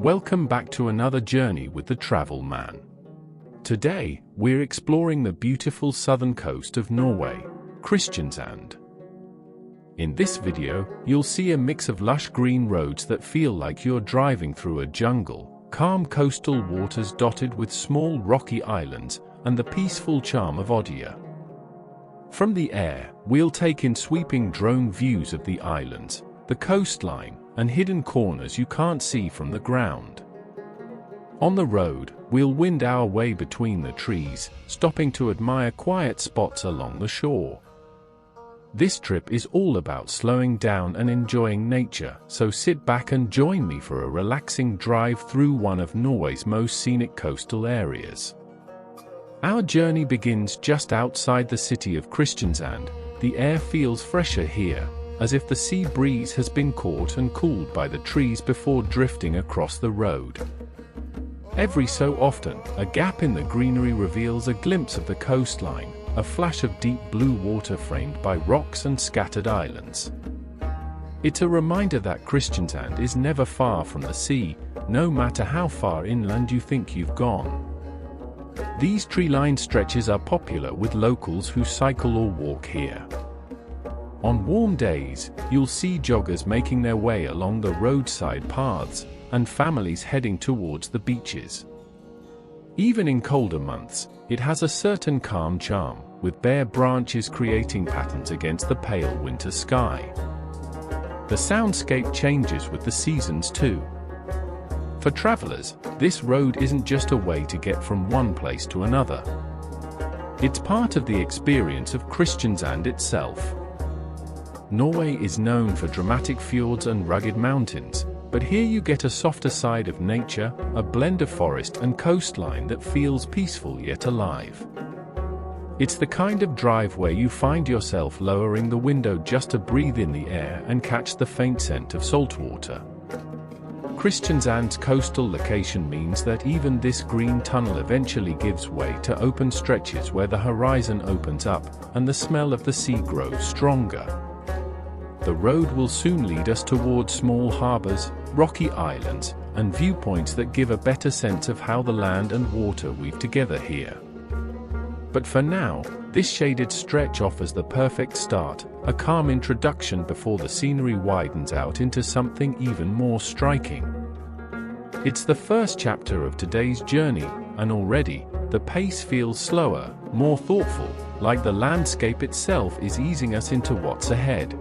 Welcome back to another journey with the Travel Man. Today, we're exploring the beautiful southern coast of Norway, Kristiansand. In this video, you'll see a mix of lush green roads that feel like you're driving through a jungle, calm coastal waters dotted with small rocky islands, and the peaceful charm of Odderøya. From the air, we'll take in sweeping drone views of the islands, the coastline, and hidden corners you can't see from the ground. On the road, we'll wind our way between the trees, stopping to admire quiet spots along the shore. This trip is all about slowing down and enjoying nature, so sit back and join me for a relaxing drive through one of Norway's most scenic coastal areas. Our journey begins just outside the city of Kristiansand. The air feels fresher here, as if the sea breeze has been caught and cooled by the trees before drifting across the road. Every so often, a gap in the greenery reveals a glimpse of the coastline, a flash of deep blue water framed by rocks and scattered islands. It's a reminder that Kristiansand is never far from the sea, no matter how far inland you think you've gone. These tree-lined stretches are popular with locals who cycle or walk here. On warm days, you'll see joggers making their way along the roadside paths, and families heading towards the beaches. Even in colder months, it has a certain calm charm, with bare branches creating patterns against the pale winter sky. The soundscape changes with the seasons too. For travelers, this road isn't just a way to get from one place to another. It's part of the experience of Kristiansand itself. Norway is known for dramatic fjords and rugged mountains, but here you get a softer side of nature, a blend of forest and coastline that feels peaceful yet alive. It's the kind of drive where you find yourself lowering the window just to breathe in the air and catch the faint scent of saltwater. Kristiansand's coastal location means that even this green tunnel eventually gives way to open stretches where the horizon opens up and the smell of the sea grows stronger. The road will soon lead us towards small harbors, rocky islands, and viewpoints that give a better sense of how the land and water weave together here. But for now, this shaded stretch offers the perfect start, a calm introduction before the scenery widens out into something even more striking. It's the first chapter of today's journey, and already, the pace feels slower, more thoughtful, like the landscape itself is easing us into what's ahead.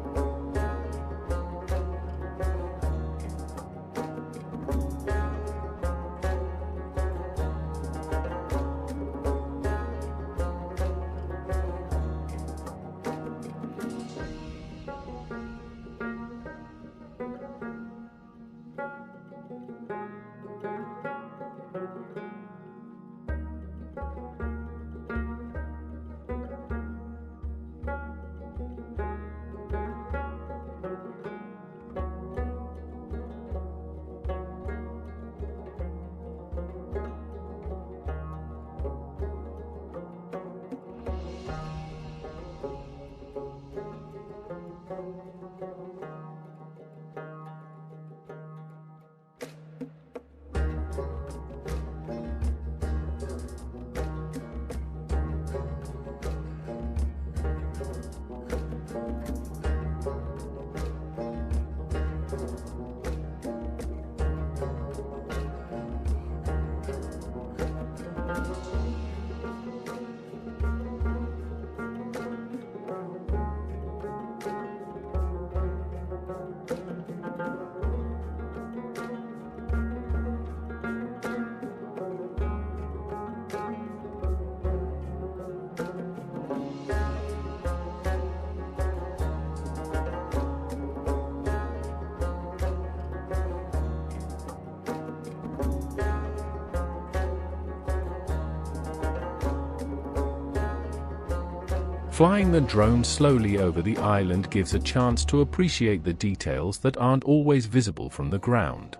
Flying the drone slowly over the island gives a chance to appreciate the details that aren't always visible from the ground.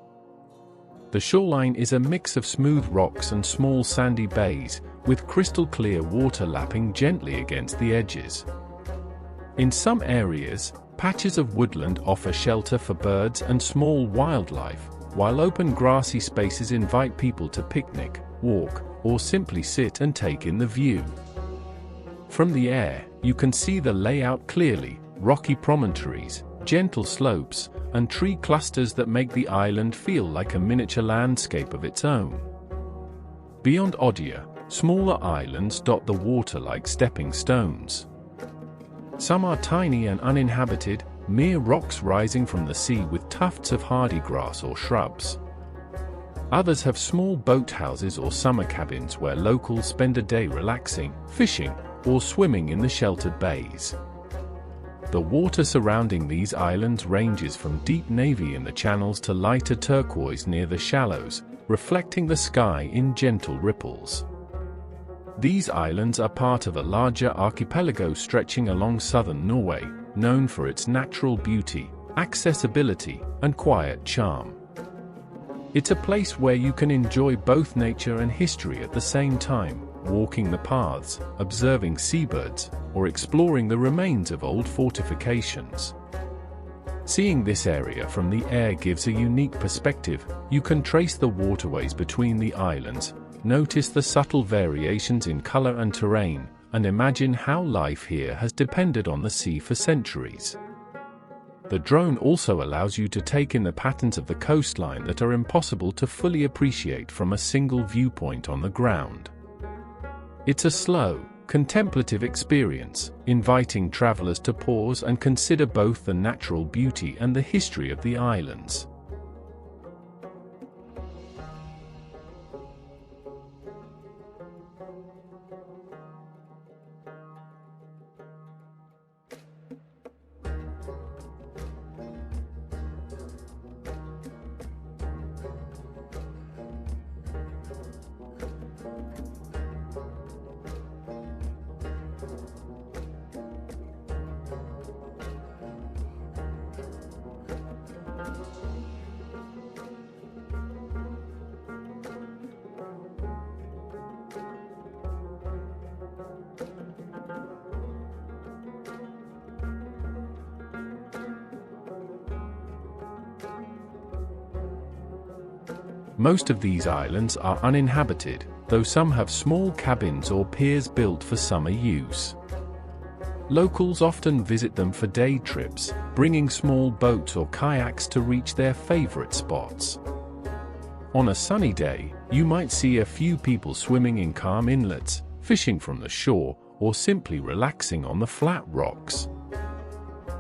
The shoreline is a mix of smooth rocks and small sandy bays, with crystal clear water lapping gently against the edges. In some areas, patches of woodland offer shelter for birds and small wildlife, while open grassy spaces invite people to picnic, walk, or simply sit and take in the view. From the air, you can see the layout clearly: rocky promontories, gentle slopes, and tree clusters that make the island feel like a miniature landscape of its own. Beyond Odderøya, smaller islands dot the water like stepping stones. Some are tiny and uninhabited, mere rocks rising from the sea with tufts of hardy grass or shrubs. Others have small boathouses or summer cabins where locals spend a day relaxing, fishing, or swimming in the sheltered bays. The water surrounding these islands ranges from deep navy in the channels to lighter turquoise near the shallows, reflecting the sky in gentle ripples. These islands are part of a larger archipelago stretching along southern Norway, known for its natural beauty, accessibility, and quiet charm. It's a place where you can enjoy both nature and history at the same time, walking the paths, observing seabirds, or exploring the remains of old fortifications. Seeing this area from the air gives a unique perspective. You can trace the waterways between the islands, notice the subtle variations in color and terrain, and imagine how life here has depended on the sea for centuries. The drone also allows you to take in the patterns of the coastline that are impossible to fully appreciate from a single viewpoint on the ground. It's a slow, contemplative experience, inviting travelers to pause and consider both the natural beauty and the history of the islands. Most of these islands are uninhabited, though some have small cabins or piers built for summer use. Locals often visit them for day trips, bringing small boats or kayaks to reach their favorite spots. On a sunny day, you might see a few people swimming in calm inlets, fishing from the shore, or simply relaxing on the flat rocks.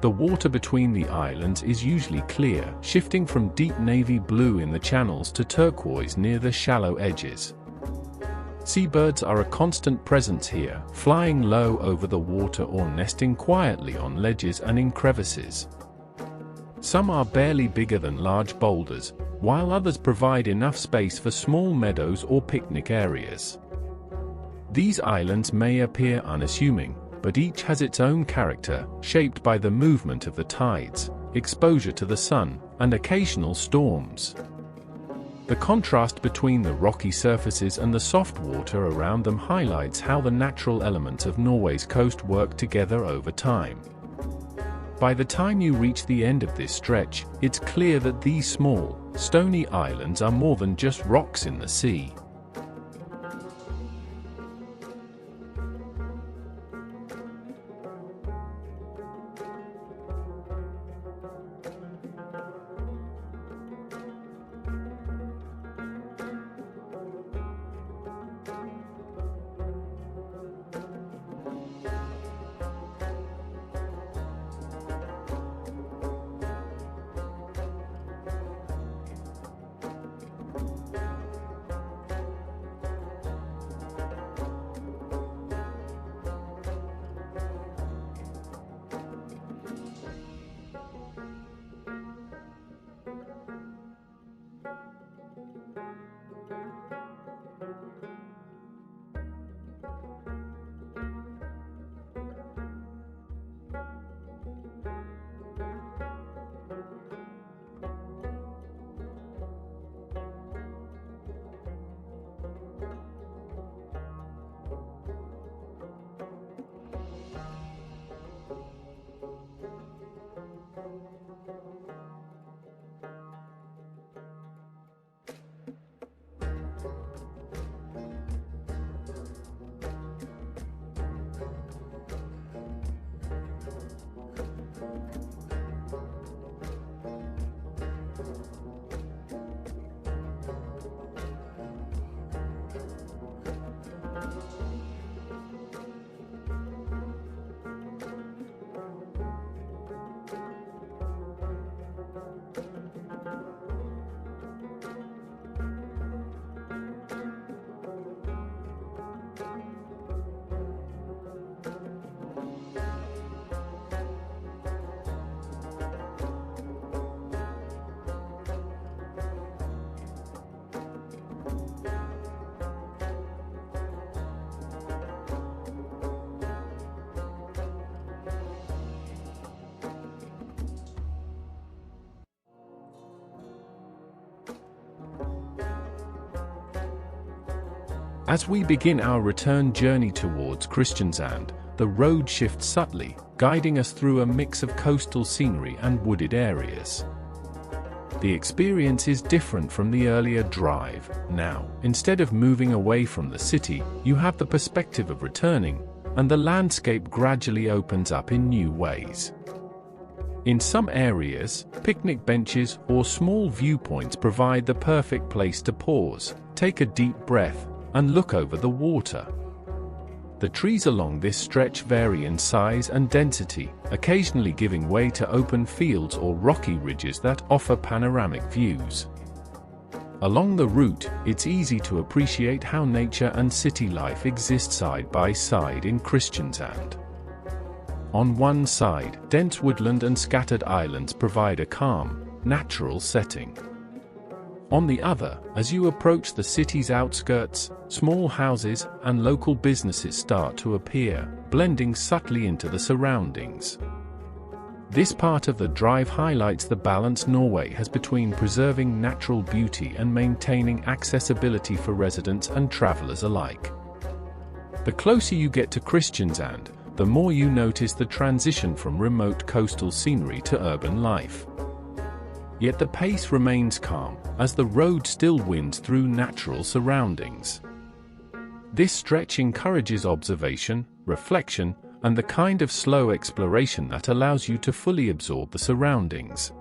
The water between the islands is usually clear, shifting from deep navy blue in the channels to turquoise near the shallow edges. Seabirds are a constant presence here, flying low over the water or nesting quietly on ledges and in crevices. Some are barely bigger than large boulders, while others provide enough space for small meadows or picnic areas. These islands may appear unassuming, but each has its own character, shaped by the movement of the tides, exposure to the sun, and occasional storms. The contrast between the rocky surfaces and the soft water around them highlights how the natural elements of Norway's coast work together over time. By the time you reach the end of this stretch, it's clear that these small, stony islands are more than just rocks in the sea. As we begin our return journey towards Kristiansand, the road shifts subtly, guiding us through a mix of coastal scenery and wooded areas. The experience is different from the earlier drive. Now, instead of moving away from the city, you have the perspective of returning, and the landscape gradually opens up in new ways. In some areas, picnic benches or small viewpoints provide the perfect place to pause, take a deep breath, and look over the water. The trees along this stretch vary in size and density, occasionally giving way to open fields or rocky ridges that offer panoramic views. Along the route, it's easy to appreciate how nature and city life exist side by side in Kristiansand. On one side, dense woodland and scattered islands provide a calm, natural setting. On the other, as you approach the city's outskirts, small houses and local businesses start to appear, blending subtly into the surroundings. This part of the drive highlights the balance Norway has between preserving natural beauty and maintaining accessibility for residents and travelers alike. The closer you get to Kristiansand, the more you notice the transition from remote coastal scenery to urban life. Yet the pace remains calm, as the road still winds through natural surroundings. This stretch encourages observation, reflection, and the kind of slow exploration that allows you to fully absorb the surroundings.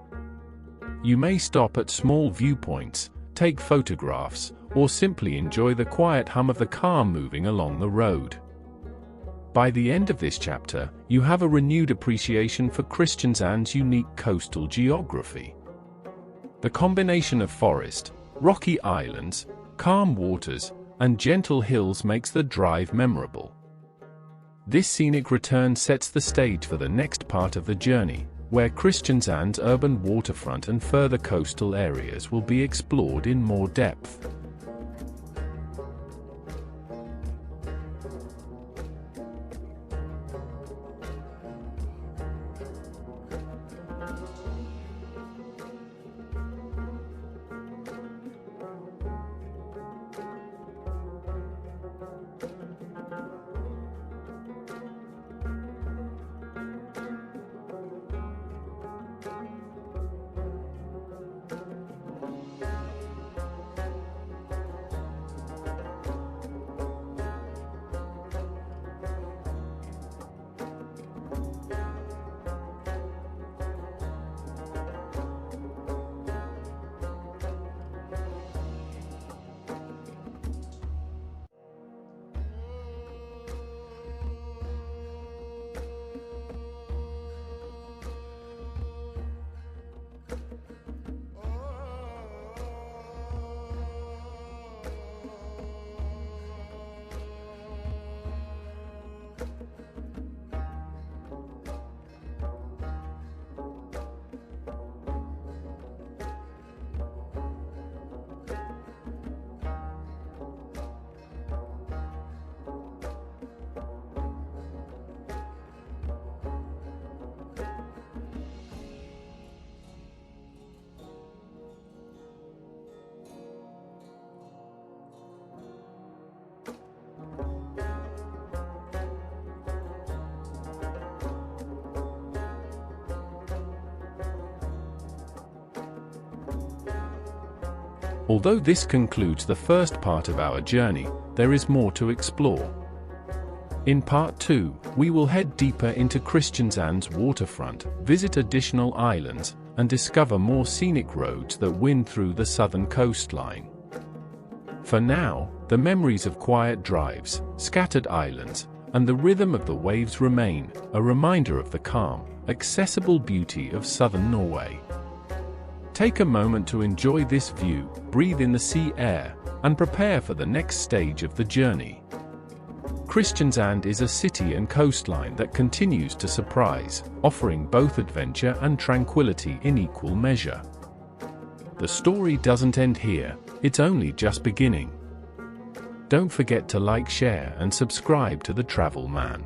You may stop at small viewpoints, take photographs, or simply enjoy the quiet hum of the car moving along the road. By the end of this chapter, you have a renewed appreciation for Kristiansand's unique coastal geography. The combination of forest, rocky islands, calm waters, and gentle hills makes the drive memorable. This scenic return sets the stage for the next part of the journey, where Kristiansand's urban waterfront and further coastal areas will be explored in more depth. Although this concludes the first part of our journey, there is more to explore. In part 2, we will head deeper into Kristiansand's waterfront, visit additional islands, and discover more scenic roads that wind through the southern coastline. For now, the memories of quiet drives, scattered islands, and the rhythm of the waves remain, a reminder of the calm, accessible beauty of southern Norway. Take a moment to enjoy this view, breathe in the sea air, and prepare for the next stage of the journey. Kristiansand is a city and coastline that continues to surprise, offering both adventure and tranquility in equal measure. The story doesn't end here, it's only just beginning. Don't forget to like, share, and subscribe to The Travel Man.